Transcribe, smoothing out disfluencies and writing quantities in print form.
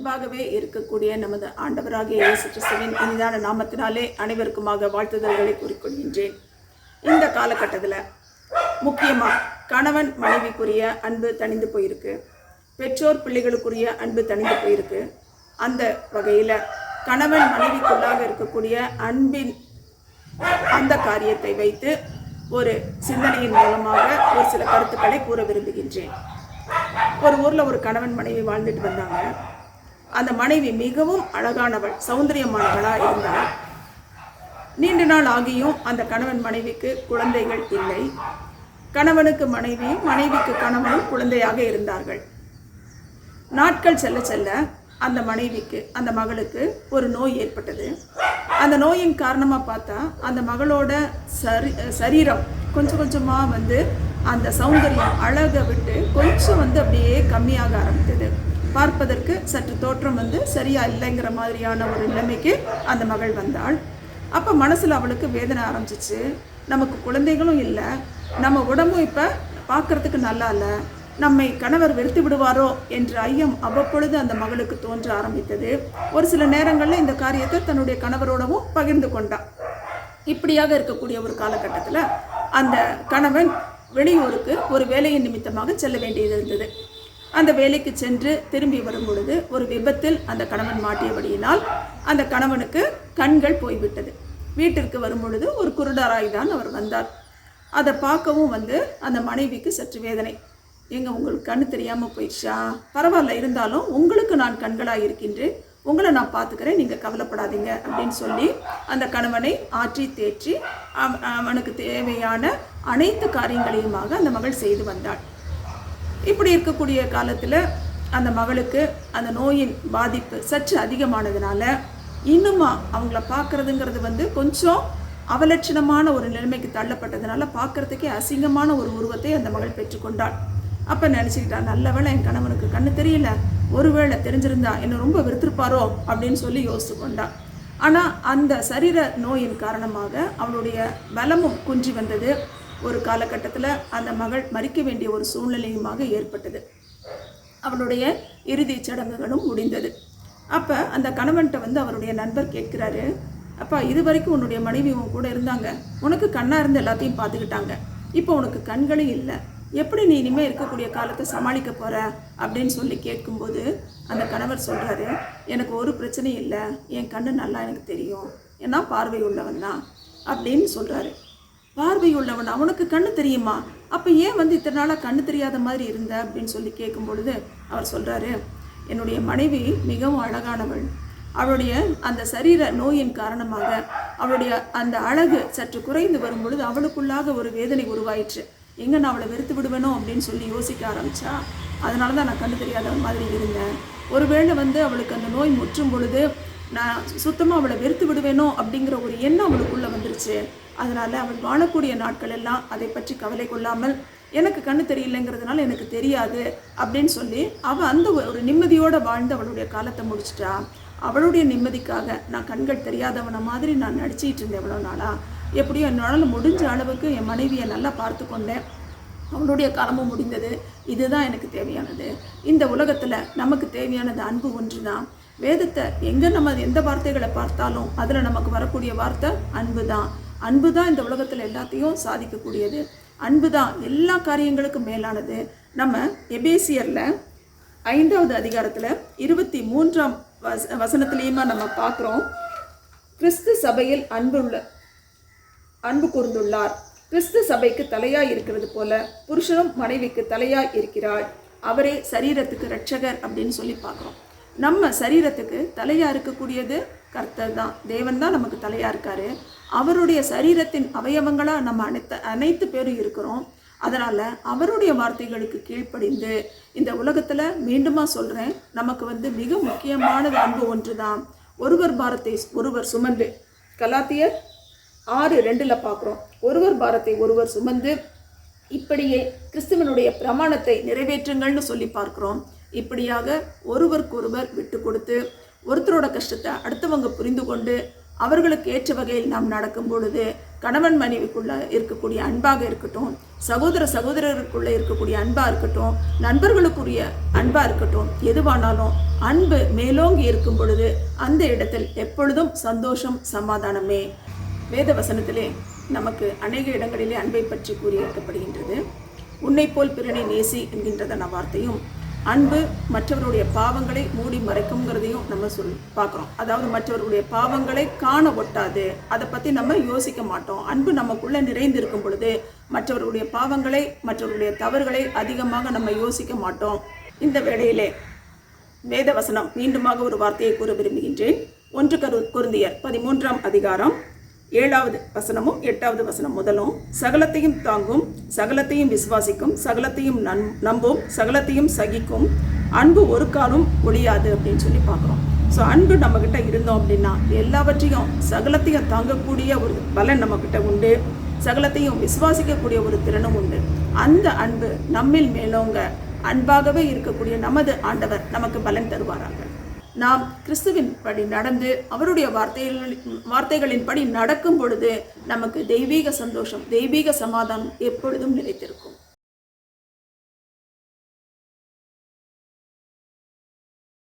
முன்பாகவே இருக்கக்கூடிய நமது ஆண்டவராகிய இயேசு கிறிஸ்துவின் இனிதான நாமத்தினாலே அனைவருக்குமாக வாழ்த்துதல்களை கூறிக்கொள்கின்றேன். இந்த காலகட்டத்தில் முக்கியமாக கணவன் மனைவிக்குரிய அன்பு தணிந்து போயிருக்கு, பெற்றோர் பிள்ளைகளுக்குரிய அன்பு தணிந்து போயிருக்கு. அந்த வகையில் கணவன் மனைவிக்குள்ளாக இருக்கக்கூடிய அன்பின் அந்த காரியத்தை வைத்து ஒரு சிந்தனையின் மூலமாக ஒரு சில கருத்துக்களை கூற விரும்புகின்றேன். ஒரு ஊரில் ஒரு கணவன் மனைவி வாழ்ந்துட்டு வந்தாங்க. அந்த மனைவி மிகவும் அழகானவள், சௌந்தரியமானவளாக இருந்தாள். நீண்ட நாள் ஆகியும் அந்த கணவன் மனைவிக்கு குழந்தைகள் இல்லை. கணவனுக்கு மனைவியும் மனைவிக்கு கணவனும் குழந்தையாக இருந்தார்கள். நாட்கள் செல்ல செல்ல அந்த மனைவிக்கு, அந்த மகளுக்கு ஒரு நோய் ஏற்பட்டது. அந்த நோயின் காரணமாக பார்த்தா அந்த மகளோட சரீரம் கொஞ்சம் கொஞ்சமாக அந்த சௌந்தரியம் அழகை விட்டு கொஞ்சம் அப்படியே கம்மியாக ஆரம்பித்தது. பார்ப்பதற்கு சற்று தோற்றம் சரியா இல்லைங்கிற மாதிரியான ஒரு நிலைமைக்கு அந்த மகள் வந்தாள். அப்போ மனசில் அவளுக்கு வேதனை ஆரம்பிச்சிச்சு. நமக்கு குழந்தைகளும் இல்லை, நம்ம உடம்பும் இப்போ பார்க்குறதுக்கு நல்லா இல்லை, நம்மை கணவர் வெறுத்து விடுவாரோ என்ற ஐயம் அவ்வப்பொழுது அந்த மகளுக்கு தோன்ற ஆரம்பித்தது. ஒரு சில நேரங்களில் இந்த காரியத்தை தன்னுடைய கணவரோடவும் பகிர்ந்து கொண்டாள். இப்படியாக இருக்கக்கூடிய ஒரு காலகட்டத்தில் அந்த கணவன் வெளியூருக்கு ஒரு வேலையின் நிமித்தமாக செல்ல வேண்டியது இருந்தது. அந்த வேலைக்கு சென்று திரும்பி வரும் பொழுது ஒரு விபத்தில் அந்த கணவன் மாட்டியபடியினால் அந்த கணவனுக்கு கண்கள் போய்விட்டது. வீட்டிற்கு வரும் பொழுது ஒரு குருடராய் தான் அவர் வந்தார். அதை பார்க்கவும் அந்த மனைவிக்கு சற்று வேதனை. உங்களுக்கு கண்ணு தெரியாமல் போயிடுச்சா? பரவாயில்ல, இருந்தாலும் உங்களுக்கு நான் கண்களாக இருக்கின்றேன், உங்களை நான் பார்த்துக்கிறேன், நீங்கள் கவலைப்படாதீங்க அப்படின்னு சொல்லி அந்த கணவனை ஆற்றி தேற்றி அவனுக்கு தேவையான அனைத்து காரியங்களையுமாக அந்த மகள் செய்து வந்தாள். இப்படி இருக்கக்கூடிய காலத்தில் அந்த மகளுக்கு அந்த நோயின் பாதிப்பு சற்று அதிகமானதுனால இன்னுமா அவங்கள பார்க்குறதுங்கிறது கொஞ்சம் அவலட்சணமான ஒரு நிலைமைக்கு தள்ளப்பட்டதுனால பார்க்குறதுக்கே அசிங்கமான ஒரு உருவத்தை அந்த மகள் பெற்றுக்கொண்டாள். அப்போ நினச்சிக்கிட்டா, நல்ல வேளை என் கணவனுக்கு கண்ணு தெரியல, ஒருவேளை தெரிஞ்சிருந்தா என்னை ரொம்ப வெறுத்திருப்பாரோ அப்படின்னு சொல்லி யோசித்து கொண்டாள். ஆனால் அந்த சரீர நோயின் காரணமாக அவளுடைய பலமும் குன்றி வந்தது. ஒரு காலகட்டத்தில் அந்த மகள் மரிக்க வேண்டிய ஒரு சூழ்நிலையுமாக ஏற்பட்டது. அவளுடைய இறுதி சடங்குகளும் முடிந்தது. அப்போ அந்த கணவன்கிட்ட அவருடைய நண்பர் கேட்கிறாரு, அப்பா, இது வரைக்கும் உன்னுடைய மனைவி உன் கூட இருந்தாங்க, உனக்கு கண்ணாக இருந்து எல்லாத்தையும் பார்த்துக்கிட்டாங்க, இப்போ உனக்கு கண்களே இல்லை, எப்படி நீ இனிமேல் இருக்கக்கூடிய காலத்தை சமாளிக்க போகிற அப்படின்னு சொல்லி கேட்கும்போது அந்த கணவர் சொல்கிறாரு, எனக்கு ஒரு பிரச்சனையும் இல்லை, என் கண்ணு நல்லா எனக்கு தெரியும், ஏன்னா பார்வை உள்ளவன் தான் அப்படின்னு சொல்கிறாரு. பார்வை உள்ளவன், அவனுக்கு கண்ணு தெரியுமா? அப்போ ஏன் இத்தனை நாளாக கண்ணு தெரியாத மாதிரி இருந்த அப்படின்னு சொல்லி கேட்கும் பொழுது அவர் சொல்கிறாரு, என்னுடைய மனைவி மிகவும் அழகானவள், அவளுடைய அந்த சரீர நோயின் காரணமாக அவளுடைய அந்த அழகு சற்று குறைந்து வரும் பொழுது அவளுக்குள்ளாக ஒரு வேதனை உருவாயிற்று. எங்கே நான் அவளை வெறுத்து விடுவேனோ அப்படின்னு சொல்லி யோசிக்க ஆரம்பித்தா. அதனால தான் நான் கண்ணு தெரியாத மாதிரி இருந்தேன். ஒருவேளை அவளுக்கு அந்த நோய் முற்றும் பொழுது நான் சுத்தமாக அவளை வெறுத்து விடுவேனோ அப்படிங்கிற ஒரு எண்ணம் அவளுக்குள்ளே வந்துருச்சு. அதனால் அவள் வாழக்கூடிய நாட்கள் எல்லாம் அதை பற்றி கவலை கொள்ளாமல், எனக்கு கண்ணு தெரியலைங்கிறதுனால எனக்கு தெரியாது அப்படின்னு சொல்லி அவள் அந்த ஒரு நிம்மதியோடு வாழ்ந்து அவளுடைய காலத்தை முடிச்சிட்டா. அவளுடைய நிம்மதிக்காக நான் கண்கள் தெரியாதவனை மாதிரி நான் நடிச்சிட்டு இருந்தேன் எவ்வளோ நாளாக. எப்படியோ என்னால் முடிஞ்ச அளவுக்கு என் மனைவியை நல்லா பார்த்து கொண்டேன், அவளுடைய காலமும் முடிந்தது. இதுதான் எனக்கு தேவையானது. இந்த உலகத்தில் நமக்கு தேவையானது அன்பு ஒன்று தான். வேதத்தை எங்கே நம்ம எந்த வார்த்தைகளை பார்த்தாலும் அதில் நமக்கு வரக்கூடிய வார்த்தை அன்பு தான். அன்பு தான் இந்த உலகத்தில் எல்லாத்தையும் சாதிக்கக்கூடியது. அன்பு தான் எல்லா காரியங்களுக்கும் மேலானது. நம்ம எபேசியரில் 5வது அதிகாரத்தில் 23ஆம் வசனத்திலையுமா நம்ம பார்க்குறோம், கிறிஸ்து சபையில் அன்பு கூர்ந்துள்ளார், கிறிஸ்து சபைக்கு தலையாய் இருக்கிறது போல புருஷனும் மனைவிக்கு தலையாய் இருக்கிறாள், அவரே சரீரத்துக்கு இரட்சகர் அப்படின்னு சொல்லி பார்க்குறோம். நம்ம சரீரத்துக்கு தலையாக இருக்கக்கூடியது கர்த்தர் தான், தேவன் தான் நமக்கு தலையாக இருக்காரு. அவருடைய சரீரத்தின் அவயவங்களாக நம்ம அனைத்து பேரும் இருக்கிறோம். அதனால் அவருடைய வார்த்தைகளுக்கு கீழ்ப்படிந்து இந்த உலகத்தில் மீண்டுமா சொல்கிறேன், நமக்கு மிக முக்கியமானது அன்பு ஒன்று தான். ஒருவர் பாரத்தை ஒருவர் சுமந்து, கலாத்தியர் 6:2 பார்க்குறோம், ஒருவர் பாரத்தை ஒருவர் சுமந்து இப்படியே கிறிஸ்துவனுடைய பிரமாணத்தை நிறைவேற்றுங்கள்னு சொல்லி பார்க்குறோம். இப்படியாக ஒருவருக்கொருவர் விட்டு கொடுத்து ஒருத்தரோட கஷ்டத்தை அடுத்தவங்க புரிந்து கொண்டு அவர்களுக்கு ஏற்ற வகையில் நாம் நடக்கும் பொழுது கணவன் மனைவிக்குள்ள இருக்கக்கூடிய அன்பாக இருக்கட்டும், சகோதர சகோதரருக்குள்ள இருக்கக்கூடிய அன்பா இருக்கட்டும், நண்பர்களுக்குரிய அன்பா இருக்கட்டும், எதுவானாலும் அன்பு மேலோங்கி இருக்கும் பொழுது அந்த இடத்தில் எப்பொழுதும் சந்தோஷம், சமாதானமே. வேத வசனத்திலே நமக்கு அநேக இடங்களிலே அன்பை பற்றி கூறியிருக்கப்படுகின்றது. உன்னை போல் பிறனை நேசி என்கின்றதான வார்த்தையும், அன்பு மற்றவருடைய பாவங்களை மூடி மறைக்கும்ங்கிறதையும் நம்ம பார்க்குறோம். அதாவது மற்றவருடைய பாவங்களை காண ஒட்டாது, அதை பற்றி நம்ம யோசிக்க மாட்டோம். அன்பு நமக்குள்ளே நிறைந்து இருக்கும் பொழுது மற்றவருடைய பாவங்களை, மற்றவருடைய தவறுகளை அதிகமாக நம்ம யோசிக்க மாட்டோம். இந்த வேளையிலே வேத வசனம் மீண்டுமாக ஒரு வார்த்தையை கூற விரும்புகின்றேன். 1 கொரிந்தியர் 13ஆம் அதிகாரம் 7வது வசனமும் 8வது வசனம் முதலும், சகலத்தையும் தாங்கும், சகலத்தையும் விசுவாசிக்கும், சகலத்தையும் நம்பும், சகலத்தையும் சகிக்கும், அன்பு ஒரு காலம் ஒழியாது அப்படின்னு சொல்லி பார்க்குறோம். ஸோ அன்பு நம்மக்கிட்ட இருந்தோம் அப்படின்னா எல்லாவற்றையும், சகலத்தையும் தாங்கக்கூடிய ஒரு பலன் நம்மக்கிட்ட உண்டு, சகலத்தையும் விசுவாசிக்கக்கூடிய ஒரு திறனும் உண்டு. அந்த அன்பு நம்மில் மேலோங்க அன்பாகவே இருக்கக்கூடிய நமது ஆண்டவர் நமக்கு பலன் தருவாராங்க. நாம் கிறிஸ்துவின் படி நடந்து அவருடைய வார்த்தைகளின் படி நடக்கும் பொழுது நமக்கு தெய்வீக சந்தோஷம், தெய்வீக சமாதானம் எப்பொழுதும் நிலைத்திருக்கும்.